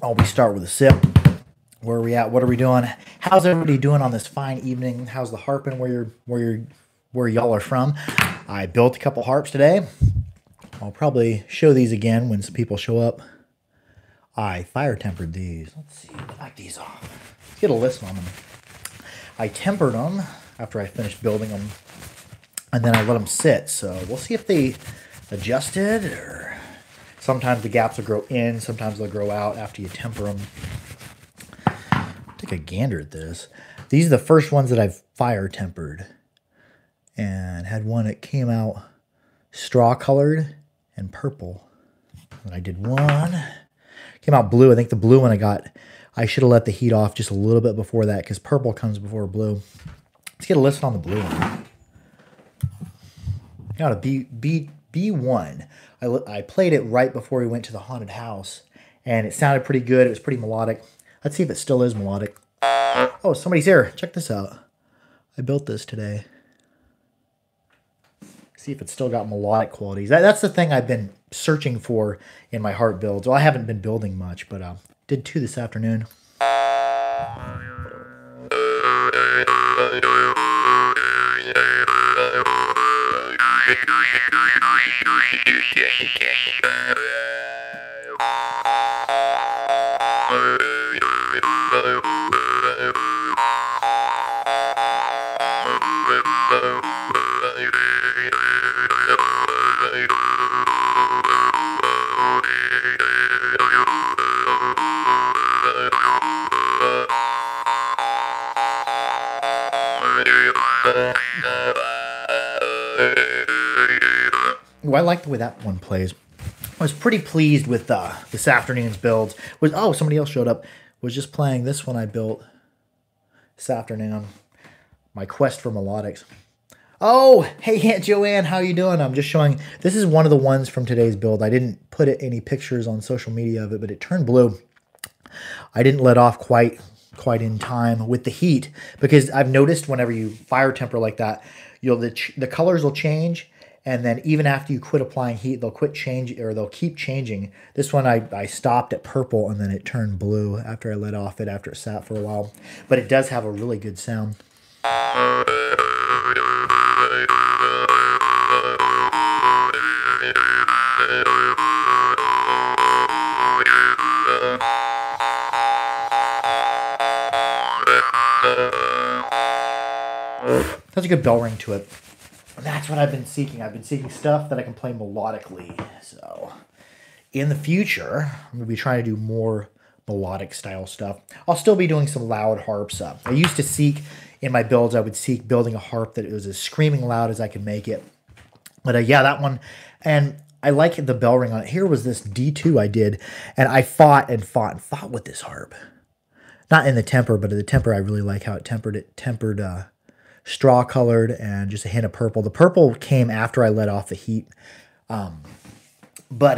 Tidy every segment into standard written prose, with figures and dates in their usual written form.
always start with a sip. Where are we at? What are we doing? How's everybody doing on this fine evening? How's the harping where y'all are from? I built a couple harps today. I'll probably show these again when some people show up. I fire tempered these. Let's see, knock these off. Let's get a list on them. I tempered them after I finished building them, and then I let them sit. So we'll see if they adjusted, or sometimes the gaps will grow in, sometimes they'll grow out after you temper them. Take a gander at this. These are the first ones that I've fire tempered, and had one that came out straw colored and purple. And I did one. Came out blue. I think the blue one I should have let the heat off just a little bit before that, because purple comes before blue. Let's get a list on the blue one. Got a B1. I played it right before we went to the haunted house, and it sounded pretty good. It was pretty melodic. Let's see if it still is melodic. Oh, somebody's here. Check this out. I built this today. See if it's still got melodic qualities. That's the thing I've been searching for in my harp builds. Well, I haven't been building much, but did two this afternoon. Ooh, I like the way that one plays. I was pretty pleased with this afternoon's builds. Oh, somebody else showed up. Was just playing this one I built this afternoon. My quest for melodics. Oh, hey Aunt Joanne, how you doing? I'm just showing. This is one of the ones from today's build. I didn't put any pictures on social media of it, but it turned blue. I didn't let off quite in time with the heat, because I've noticed whenever you fire temper like that, the colors will change. And then even after you quit applying heat, they'll keep changing. This one I stopped at purple, and then it turned blue after I let off it, after it sat for a while. But it does have a really good sound. That's a good bell ring to it. And that's what I've been seeking. I've been seeking stuff that I can play melodically. So in the future, I'm going to be trying to do more melodic style stuff. I'll still be doing some loud harps. I used to seek, in my builds, I would seek building a harp that was as screaming loud as I could make it. But yeah, that one. And I like the bell ring on it. Here was this D2 I did, and I fought with this harp. Not in the temper, but in the temper, I really like how it tempered. It tempered straw colored and just a hint of purple. The purple came after I let off the heat. But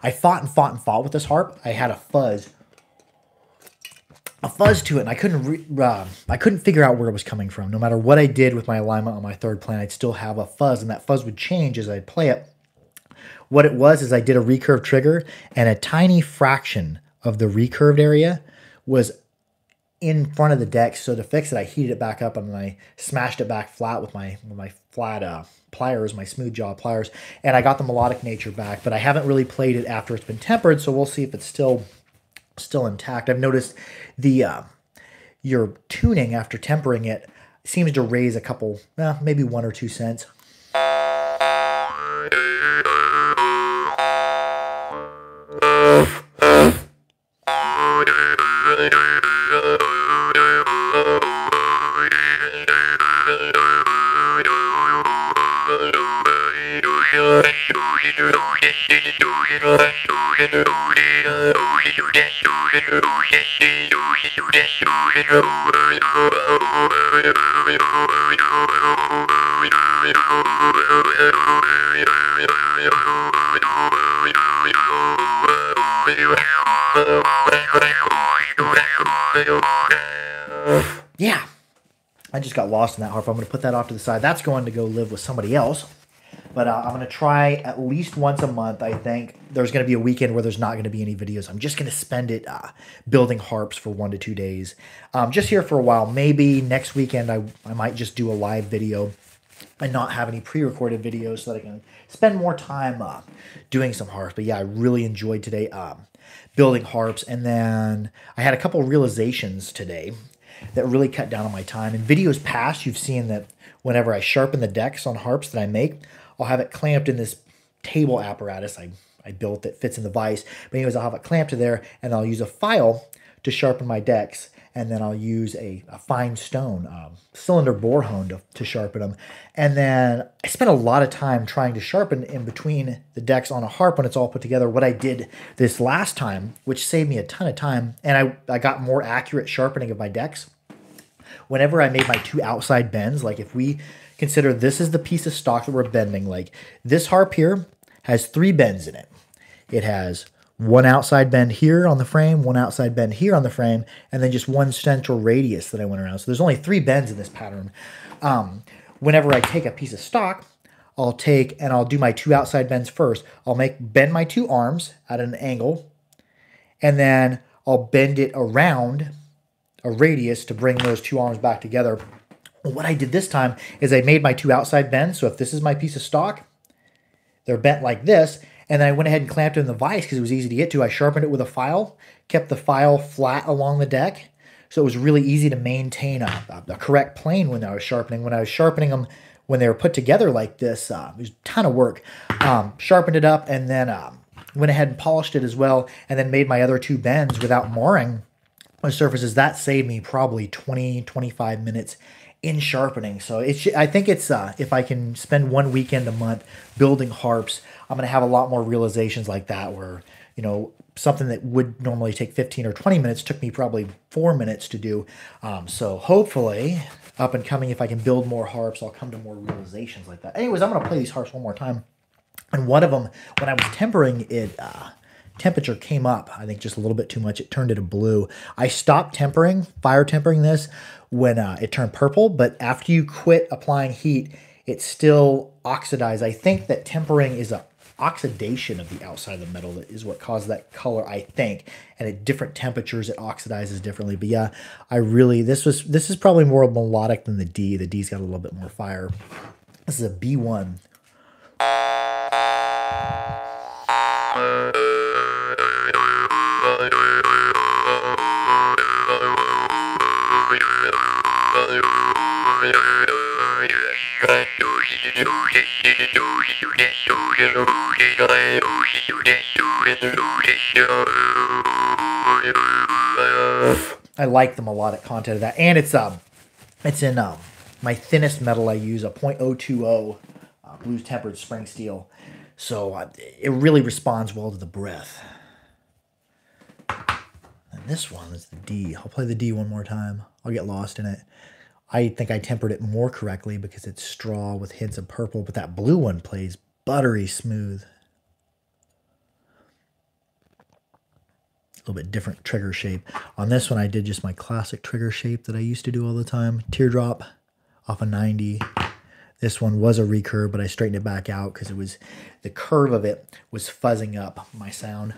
I fought with this harp. I had a fuzz to it, and I couldn't figure out where it was coming from. No matter what I did with my alignment on my third plane, I'd still have a fuzz, and that fuzz would change as I'd play it. What it was is I did a recurve trigger, and a tiny fraction of the recurved area was in front of the deck. So to fix it, I heated it back up, and then I smashed it back flat with my flat pliers, my smooth jaw pliers, and I got the melodic nature back. But I haven't really played it after it's been tempered, so we'll see if it's still intact. I've noticed your tuning after tempering it seems to raise a couple, maybe 1 or 2 cents. Yeah, I just got lost in that harp. I'm going to put that off to the side. That's going to go live with somebody else. But I'm going to try at least once a month. I think there's going to be a weekend where there's not going to be any videos. I'm just going to spend it building harps for 1 to 2 days. Just here for a while. Maybe next weekend I might just do a live video and not have any pre-recorded videos so that I can spend more time doing some harps. But yeah, I really enjoyed today building harps. And then I had a couple realizations today that really cut down on my time. In videos past, you've seen that whenever I sharpen the decks on harps that I make, I'll have it clamped in this table apparatus I built that fits in the vise. But anyways, I'll have it clamped to there, and I'll use a file to sharpen my decks, and then I'll use a fine stone cylinder bore hone to sharpen them. And then I spent a lot of time trying to sharpen in between the decks on a harp when it's all put together. What I did this last time, which saved me a ton of time, and I got more accurate sharpening of my decks. Whenever I made my 2 outside bends, like if we consider this is the piece of stock that we're bending, like this harp here has 3 bends in it. It has 1 outside bend here on the frame, 1 outside bend here on the frame, and then just 1 central radius that I went around. So there's only 3 bends in this pattern. Whenever I take a piece of stock, I'll take and I'll do my 2 outside bends first. I'll bend my 2 arms at an angle, and then I'll bend it around a radius to bring those 2 arms back together. What I did this time is I made my 2 outside bends. So if this is my piece of stock, they're bent like this. And then I went ahead and clamped it in the vise because it was easy to get to. I sharpened it with a file, kept the file flat along the deck. So it was really easy to maintain a correct plane when I was sharpening. When I was sharpening them, when they were put together like this, it was a ton of work. Sharpened it up and then went ahead and polished it as well. And then made my other 2 bends without marring my surfaces. That saved me probably 20, 25 minutes in sharpening. So I think it's if I can spend 1 weekend a month building harps, I'm going to have a lot more realizations like that where, you know, something that would normally take 15 or 20 minutes took me probably 4 minutes to do. So hopefully up and coming, if I can build more harps, I'll come to more realizations like that. Anyways, I'm going to play these harps one more time. And one of them, when I was tempering it, temperature came up, I think just a little bit too much. It turned into blue. I stopped tempering, fire tempering this when it turned purple, but after you quit applying heat, it still oxidized. I think that tempering is a oxidation of the outside of the metal that is what caused that color, I think. And at different temperatures, it oxidizes differently. But yeah, this is probably more melodic than the D. The D's got a little bit more fire. This is a B1. I like the melodic content of that, and it's in my thinnest metal. I use a .020 blues tempered spring steel, so it really responds well to the breath. And this one is the D. I'll play the D one more time. I'll get lost in it. I think I tempered it more correctly because it's straw with hints of purple, but that blue one plays buttery smooth. A little bit different trigger shape. On this one, I did just my classic trigger shape that I used to do all the time. Teardrop off a 90. This one was a recurve, but I straightened it back out because the curve of it was fuzzing up my sound.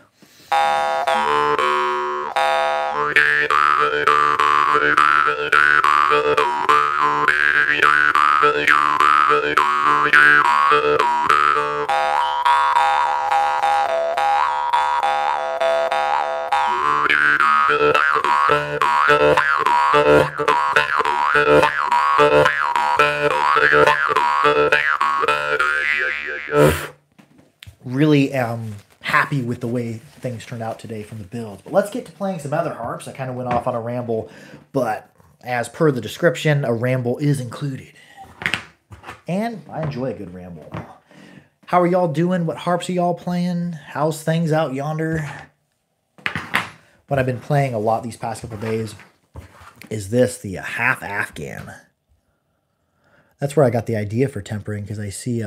Really am happy with the way things turned out today from the build. But let's get to playing some other harps. I kind of went off on a ramble, but as per the description, a ramble is included. And I enjoy a good ramble. How are y'all doing? What harps are y'all playing? How's things out yonder? What I've been playing a lot these past couple days is the half Afghan. That's where I got the idea for tempering, because I see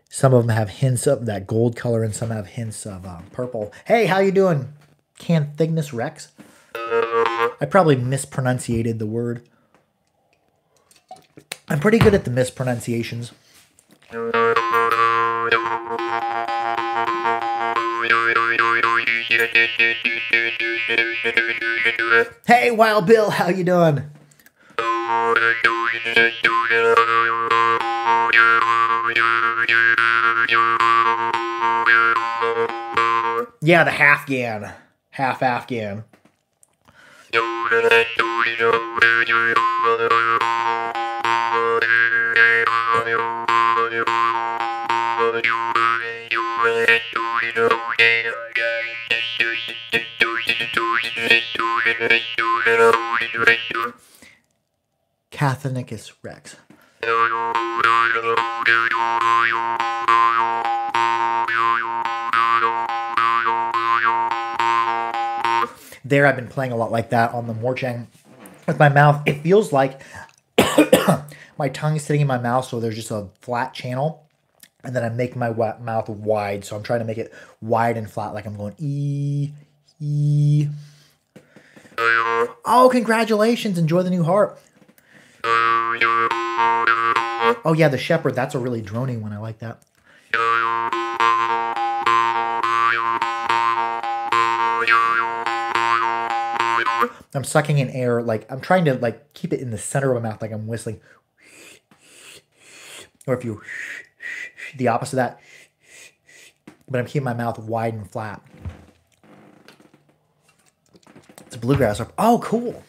some of them have hints of that gold color and some have hints of purple. Hey, how you doing? Canthignis Rex? I probably mispronunciated the word. I'm pretty good at the mispronunciations. Hey, Wild Bill, how you doing? Yeah, the Afghan. Half Afghan. Cathonicus Rex. There, I've been playing a lot like that on the Morchang with my mouth. It feels like my tongue is sitting in my mouth, so there's just a flat channel, and then I'm making my mouth wide. So I'm trying to make it wide and flat, like I'm going E, E. Oh, congratulations! Enjoy the new harp. Oh yeah, the Shepherd. That's a really droning one. I like that. I'm sucking in air, like I'm trying to like keep it in the center of my mouth, like I'm whistling. Or if you, the opposite of that. But I'm keeping my mouth wide and flat. It's a bluegrass harp. Oh, cool.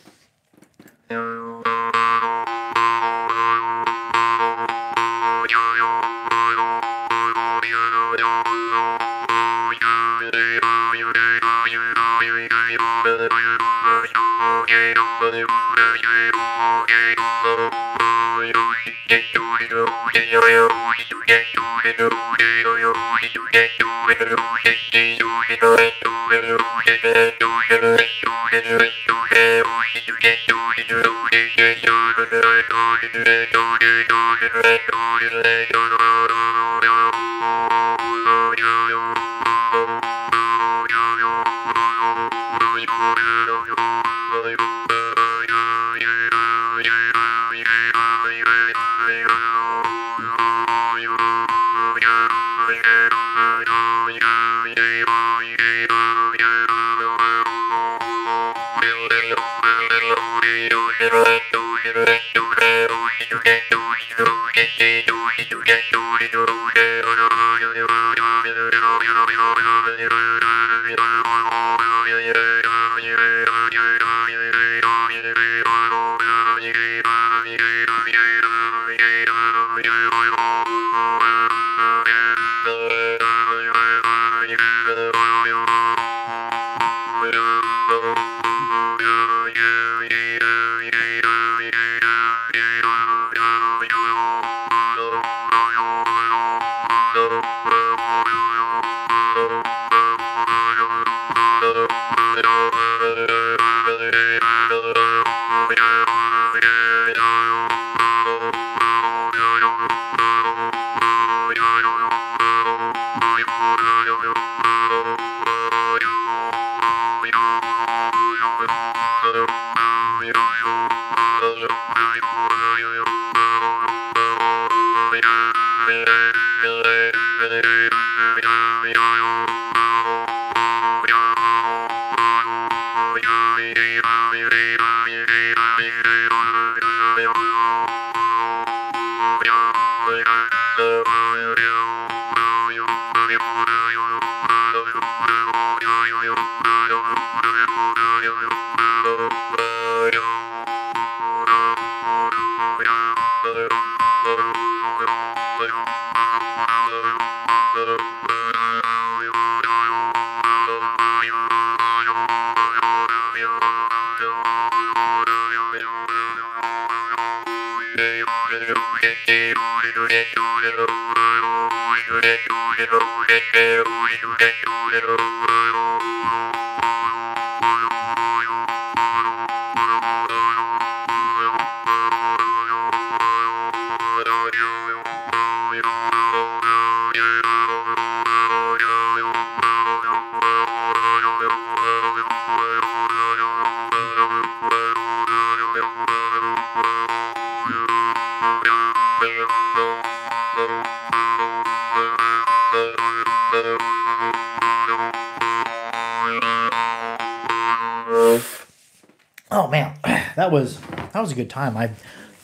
Oh man, that was a good time. I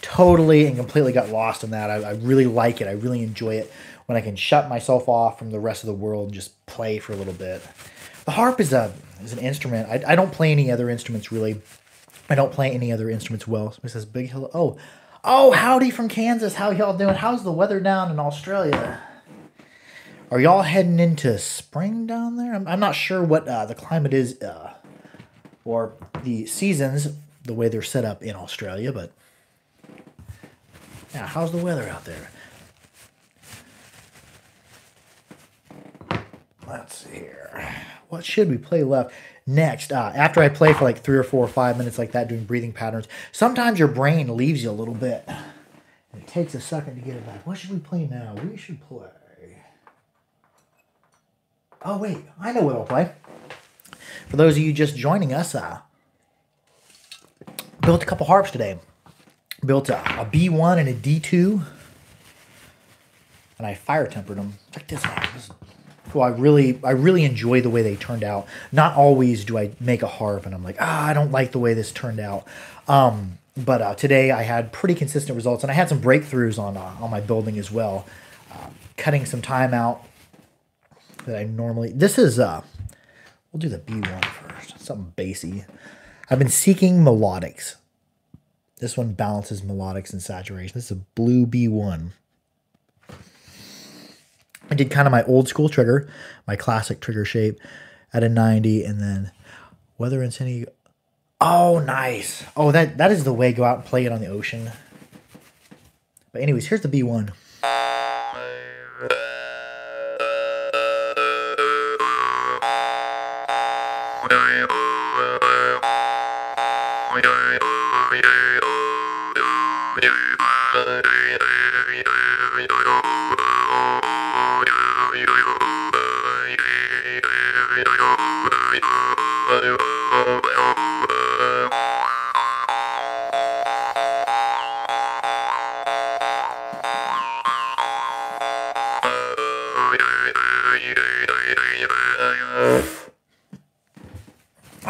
totally and completely got lost in that. I really like it. I really enjoy it when I can shut myself off from the rest of the world and just play for a little bit. The harp is an instrument. I don't play any other instruments really. I don't play any other instruments well. Somebody says big hello. Oh, howdy from Kansas. How y'all doing? How's the weather down in Australia? Are y'all heading into spring down there? I'm not sure what the climate is or the seasons, the way they're set up in Australia, but yeah, how's the weather out there? Let's see here. What should we play left? Next, after I play for like 3 or 4 or 5 minutes like that, doing breathing patterns, sometimes your brain leaves you a little bit. And it takes a second to get it back. What should we play now? We should play... Oh, wait. I know what I'll play. For those of you just joining us, built a couple harps today. Built a B1 and a D2. And I fire tempered them. Check this out. Well, I really enjoy the way they turned out. Not always do I make a harp and I'm like, I don't like the way this turned out. But today I had pretty consistent results, and I had some breakthroughs on my building as well. Cutting some time out that I normally... This is... we'll do the B1 first. Something bassy. I've been seeking melodics. This one balances melodics and saturation. This is a blue B1. I did kind of my old school trigger, my classic trigger shape at a 90, and then weather and city. Oh, nice. Oh, that is the way. Go out and play it on the ocean. But anyways, here's the B1.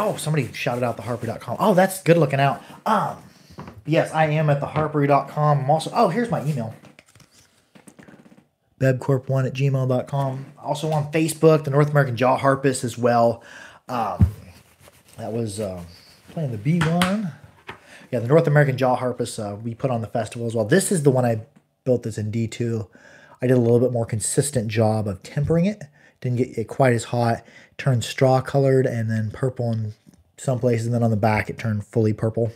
Oh, somebody shouted out theharpery.com. Oh, that's good looking out. Yes, I am at theharpery.com. I'm also... Oh, here's my email. bebcorp1@gmail.com. Also on Facebook, the North American Jaw Harpist as well. That was playing the B1. Yeah, the North American Jaw Harpist we put on the festival as well. This is the one I built that's in D2. I did a little bit more consistent job of tempering it. Didn't get it quite as hot. Turned straw colored and then purple in some places. And then on the back it turned fully purple.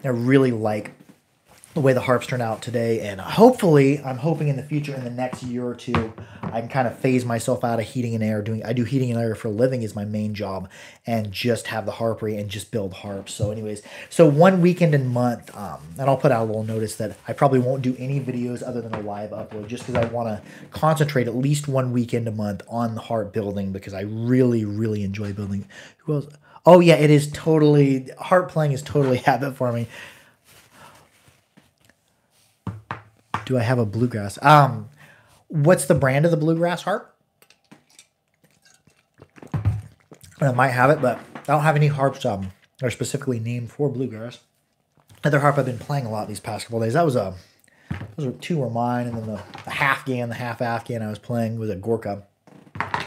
I really like the way the harps turned out today, and hopefully, I'm hoping in the future, in the next year or two, I can kind of phase myself out of heating and air. I do heating and air for a living is my main job, and just have the harpery and just build harps. So anyways, so one weekend and month, and I'll put out a little notice that I probably won't do any videos other than a live upload, just because I want to concentrate at least one weekend a month on the harp building, because I really, really enjoy building. Who else? Oh yeah, it is totally, harp playing is totally habit forming. Do I have a bluegrass? What's the brand of the bluegrass harp? I might have it, but I don't have any harps that are specifically named for bluegrass. Another harp I've been playing a lot these past couple of days. Those two were mine, and then the half-gan, the half-Afghan I was playing was a Gorka.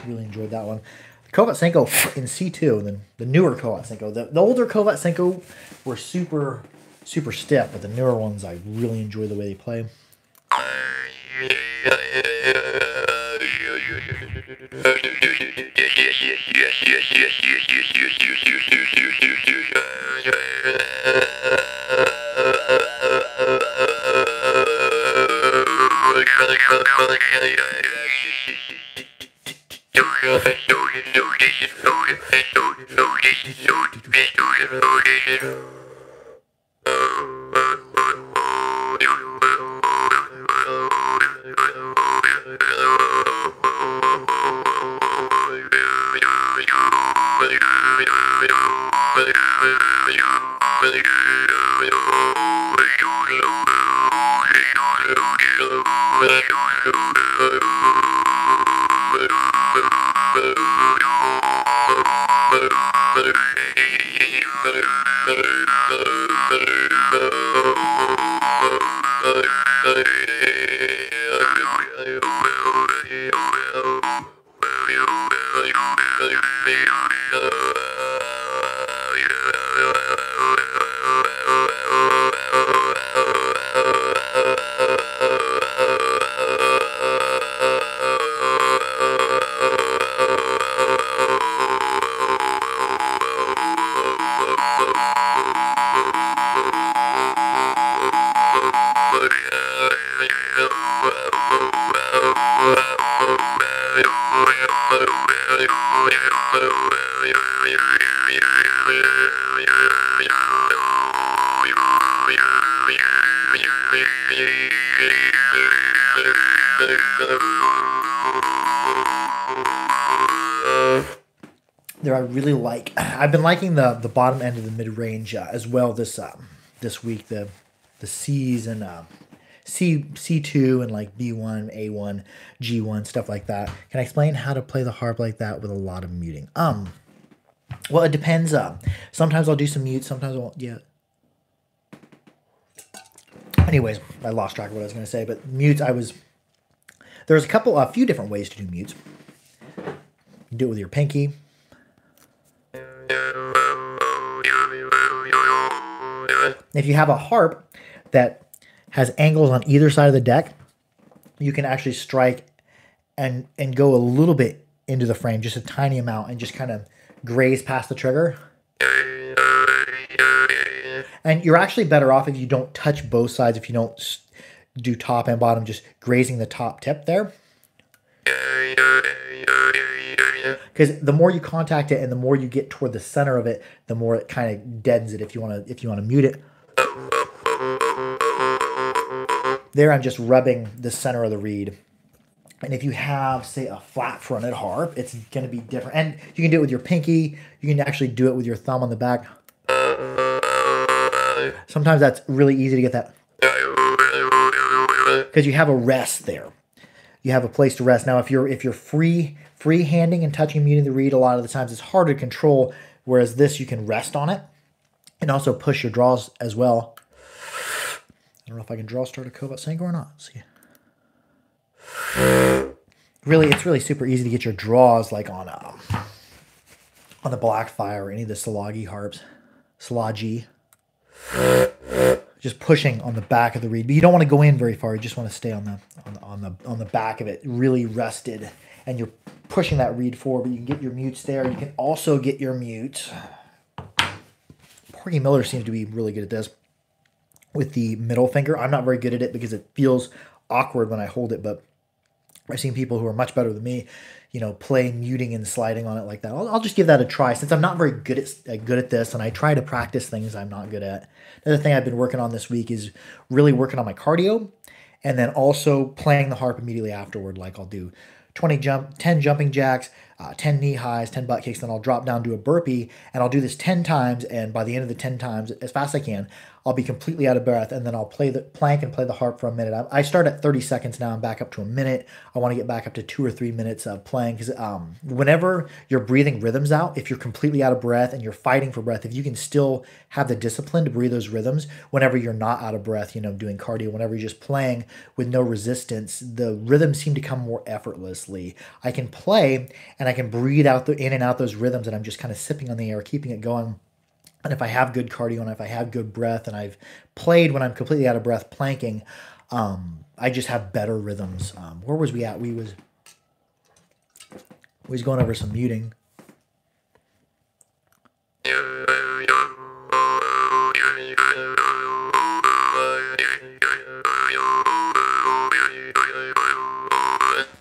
Really enjoyed that one. The Kovat Senko in C2, and then the newer Kovat Senko. The older Kovat Senko were super, super stiff, but the newer ones, I really enjoy the way they play. There, I really like. I've been liking the bottom end of the mid range as well this week. The C's and C2 and like B1, A1, G1, stuff like that. Can I explain how to play the harp like that with a lot of muting? Well, it depends. Sometimes I'll do some mute. Sometimes I won't. Yeah. Anyways, I lost track of what I was going to say. But mutes, there's a few different ways to do mutes. You do it with your pinky. If you have a harp that has angles on either side of the deck, you can actually strike and go a little bit into the frame, just a tiny amount, and just kind of graze past the trigger. And you're actually better off if you don't touch both sides, if you don't do top and bottom, just grazing the top tip there. Because the more you contact it and the more you get toward the center of it, the more it kind of deadens it if you want to mute it. There I'm just rubbing the center of the reed. And if you have, say, a flat-fronted harp, it's going to be different. And you can do it with your pinky. You can actually do it with your thumb on the back. Sometimes that's really easy to get that. Because you have a rest there. You have a place to rest. Now, if you're free-handing and touching and muting the reed, a lot of the times it's harder to control, whereas this, you can rest on it and also push your draws as well. I don't know if I can draw start a Kovat Senko or not. Let's see. Really, it's really super easy to get your draws like on the Blackfire or any of the Silagi harps. Silagi. Just pushing on the back of the reed, but you don't want to go in very far. You just want to stay on the back of it, really rested, and you're pushing that reed forward. But you can get your mutes there. You can also get your mute. Porgy Miller seems to be really good at this with the middle finger. I'm not very good at it because it feels awkward when I hold it, but I've seen people who are much better than me, play muting and sliding on it like that. I'll just give that a try since I'm not very good at this, and I try to practice things I'm not good at. Another thing I've been working on this week is really working on my cardio, and then also playing the harp immediately afterward. Like I'll do 10 jumping jacks, 10 knee highs, 10 butt kicks, then I'll drop down, do a burpee, and I'll do this 10 times, and by the end of the 10 times, as fast as I can, I'll be completely out of breath, and then I'll play the plank and play the harp for a minute. I start at 30 seconds now. I'm back up to a minute. I want to get back up to 2 or 3 minutes of playing, because whenever you're breathing rhythms out, if you're completely out of breath and you're fighting for breath, if you can still have the discipline to breathe those rhythms whenever you're not out of breath, doing cardio, whenever you're just playing with no resistance, the rhythms seem to come more effortlessly. I can play and I can breathe out in and out those rhythms, and I'm just kind of sipping on the air, keeping it going. And if I have good cardio and if I have good breath and I've played when I'm completely out of breath planking, I just have better rhythms. Where was we at? We was going over some muting.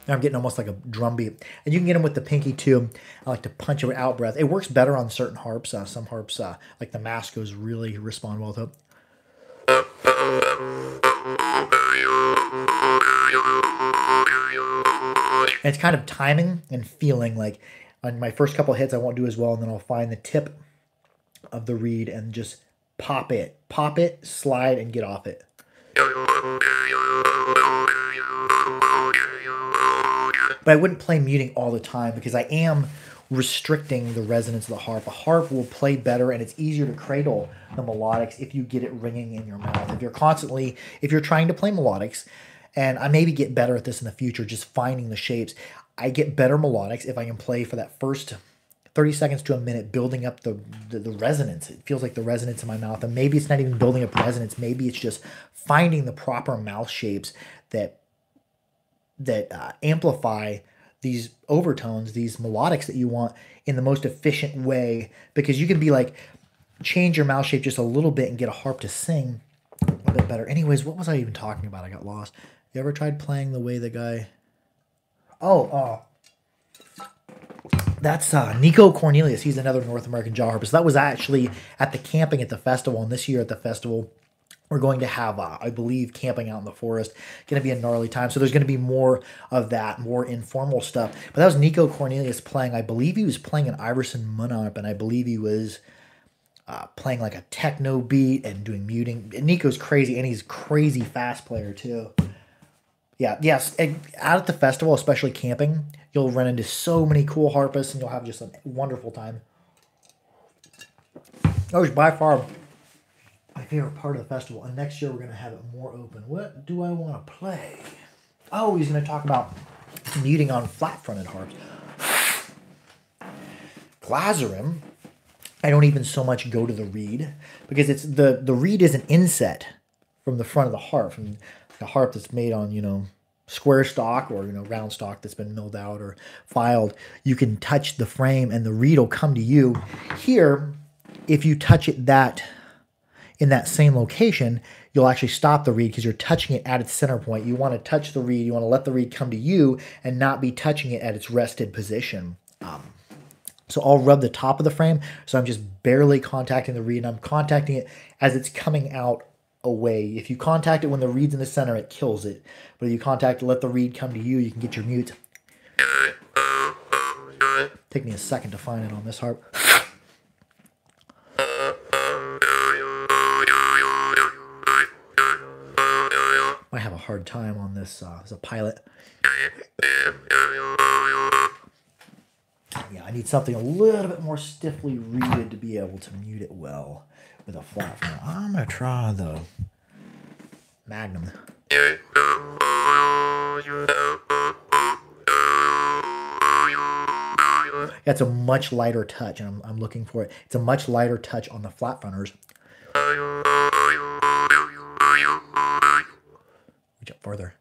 I'm getting almost like a drum beat. And you can get them with the pinky too. I like to punch it with out breath. It works better on certain harps. Some harps, like the Mascos, really respond well to it. And it's kind of timing and feeling. Like on my first couple hits, I won't do as well, and then I'll find the tip of the reed and just pop it, slide, and get off it. But I wouldn't play muting all the time because I am restricting the resonance of the harp. A harp will play better and it's easier to cradle the melodics if you get it ringing in your mouth. If you're trying to play melodics, and I maybe get better at this in the future, just finding the shapes. I get better melodics if I can play for that first 30 seconds to a minute, building up the resonance. It feels like the resonance in my mouth. And maybe it's not even building up resonance. Maybe it's just finding the proper mouth shapes that amplify these overtones, these melodics that you want in the most efficient way. Because you can be like, change your mouth shape just a little bit and get a harp to sing a bit better. Anyways, what was I even talking about? I got lost. You ever tried playing the way the guy... That's Nico Cornelius. He's another North American jaw harpist. That was actually at the camping at the festival. And this year at the festival, we're going to have, I believe, camping out in the forest. Going to be a gnarly time. So there's going to be more of that, more informal stuff. But that was Nico Cornelius playing. I believe he was playing an Iverson Munarp, and I believe he was playing like a techno beat and doing muting. And Nico's crazy, and he's a crazy fast player too. Yeah, yes. And out at the festival, especially camping, you'll run into so many cool harpists, and you'll have just a wonderful time. That was by far my favorite part of the festival. And next year, we're going to have it more open. What do I want to play? Oh, he's going to talk about muting on flat-fronted harps. Glazerim, I don't even so much go to the reed, because it's the reed is an inset from the front of the harp, from the harp that's made on, square stock or, round stock that's been milled out or filed. You can touch the frame and the reed will come to you. Here, if you touch it in that same location, you'll actually stop the reed because you're touching it at its center point. You want to touch the reed. You want to let the reed come to you and not be touching it at its rested position. So I'll rub the top of the frame. So I'm just barely contacting the reed, and I'm contacting it as it's coming out away. If you contact it when the reed's in the center, it kills it. But if you let the reed come to you, you can get your mutes. Take me a second to find it on this harp. I have a hard time on this as a pilot. Yeah, I need something a little bit more stiffly reeded to be able to mute it well with a flat front. I'm going to try the Magnum. Yeah, it's a much lighter touch, and I'm looking for it. It's a much lighter touch on the flat fronters. Reach up further.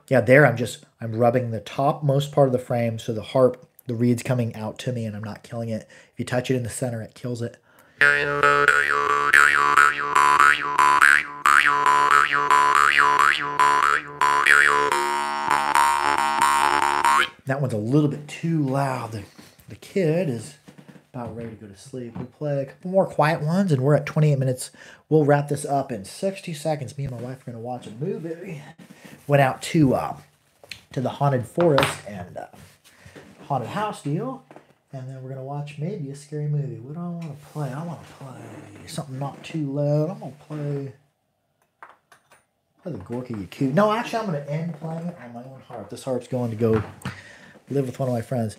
Yeah, there I'm rubbing the topmost part of the frame so the reed's coming out to me and I'm not killing it. If you touch it in the center, it kills it. That one's a little bit too loud. The kid is about ready to go to sleep. We'll play a couple more quiet ones, and we're at 28 minutes. We'll wrap this up in 60 seconds. Me and my wife are going to watch a movie. Went out to the haunted forest and haunted house deal, and then we're going to watch maybe a scary movie. What do I want to play? I want to play something not too loud. I'm going to play the Gorky Yaku. No, actually, I'm going to end playing it on my own harp. This harp's going to go live with one of my friends.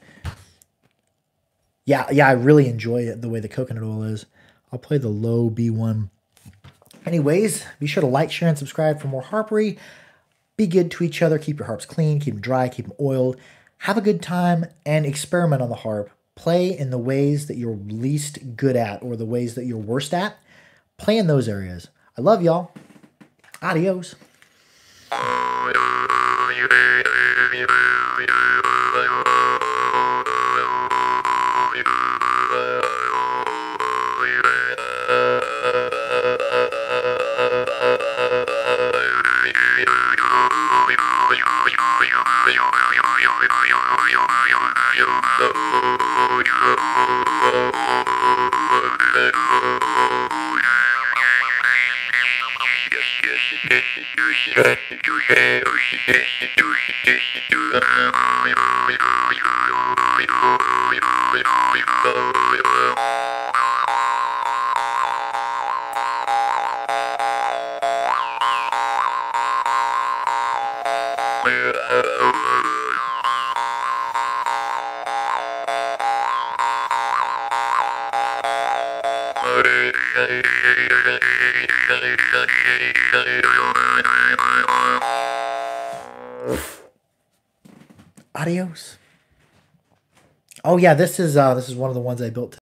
Yeah, I really enjoy it, the way the coconut oil is. I'll play the low B1. Anyways, be sure to like, share, and subscribe for more harpery. Be good to each other. Keep your harps clean. Keep them dry. Keep them oiled. Have a good time and experiment on the harp. Play in the ways that you're least good at or the ways that you're worst at. Play in those areas. I love y'all. Adios. We Adios. Oh yeah, this is one of the ones I built